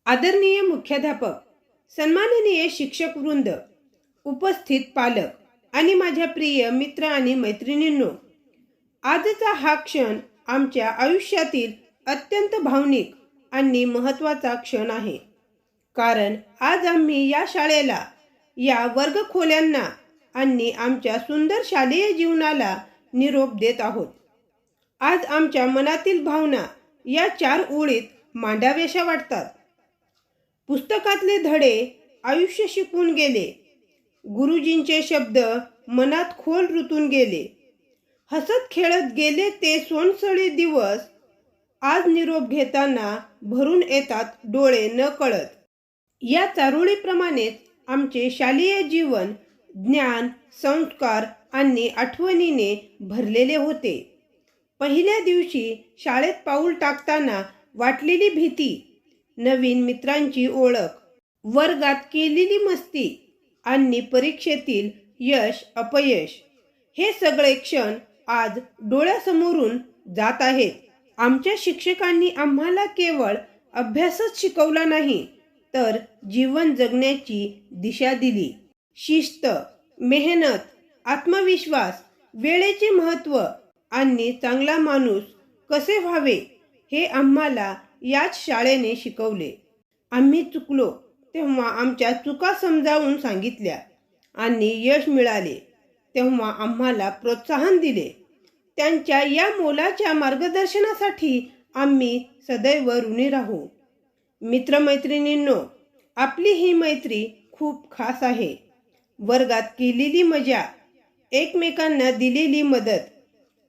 आदरणीय मुख्याध्यापक, सन्माननीय शिक्षक वृंद, उपस्थित पालक आणि माझ्या प्रिय मित्र आणि मैत्रिणींनो, आजचा हा क्षण आमच्या आयुष्यातील अत्यंत भावनिक आणि महत्त्वाचा क्षण आहे. कारण आज आम्ही या शाळेला, या वर्गखोल्यांना आणि आमच्या सुंदर शालेय जीवनाला निरोप देत आहोत. आज आमच्या मनातील भावना या 4 ओळीत मांडाव्याशा वाटतात. पुस्तकातले धडे आयुष्य शिकून गेले, गुरुजींचे शब्द मनात खोल रुतून गेले, हसत खेळत गेले ते सोनसळी दिवस आज निरोप घेताना भरून येतात डोळे न कळत. या चारोळीप्रमाणेच आमचे शालेय जीवन ज्ञान, संस्कार आणि आठवणीने भरलेले होते. पहिल्या दिवशी शाळेत पाऊल टाकताना वाटलेली भीती, नवीन मित्रांची ओळख, वर्गात केलेली मस्ती आणि परीक्षेतील यश अपयश, हे सगळे क्षण आज डोळ्यासमोरून जात आहेत. आमच्या शिक्षकांनी आम्हाला केवळ अभ्यासच शिकवला नाही, तर जीवन जगण्याची दिशा दिली. शिस्त, मेहनत, आत्मविश्वास, वेळेचे महत्त्व आणि चांगला माणूस कसे व्हावे हे आम्हाला याच शाळेने शिकवले. आम्ही चुकलो तेव्हा आमच्या चुका समजावून सांगितल्या आणि यश मिळाले तेव्हा आम्हाला प्रोत्साहन दिले. त्यांच्या या मोलाच्या मार्गदर्शनासाठी आम्ही सदैव ऋणी राहू. मित्रमैत्रिणींनो, आपली ही मैत्री खूप खास आहे. वर्गात केलेली मजा, एकमेकांना दिलेली मदत,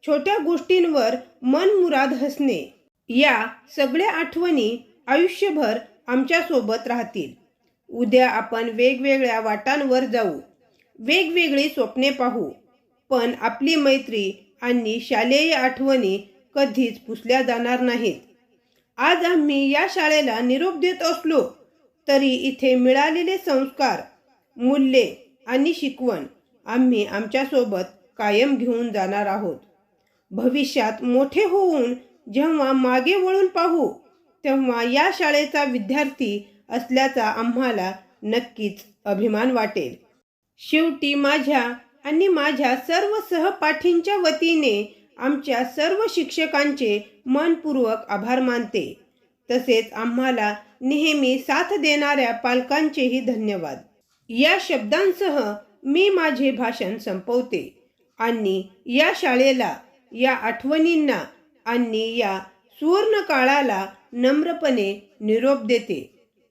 छोट्या गोष्टींवर मनमुराद हसणे, या सगळ्या आठवणी आयुष्यभर आमच्यासोबत राहतील. उद्या आपण वेगवेगळ्या वाटांवर जाऊ, वेगवेगळी स्वप्ने पाहू, पण आपली मैत्री आणि शालेय आठवणी कधीच पुसल्या जाणार नाहीत. आज आम्ही या शाळेला निरोप देत असलो तरी इथे मिळालेले संस्कार, मूल्ये आणि शिकवण आम्ही आमच्यासोबत कायम घेऊन जाणार आहोत. भविष्यात मोठे होऊन जेव्हा मागे वळून पाहू तेव्हा या शाळेचा विद्यार्थी असल्याचा आम्हाला नक्कीच अभिमान वाटेल. शेवटी माझ्या आणि माझ्या सर्व सहपाठींच्या वतीने आमच्या सर्व शिक्षकांचे मनपूर्वक आभार मानते. तसेच आम्हाला नेहमी साथ देणाऱ्या पालकांचेही धन्यवाद. या शब्दांसह मी माझे भाषण संपवते आणि या शाळेला, या आठवणींना आणि या सुवर्ण काळाला नम्रपणे निरोप देते.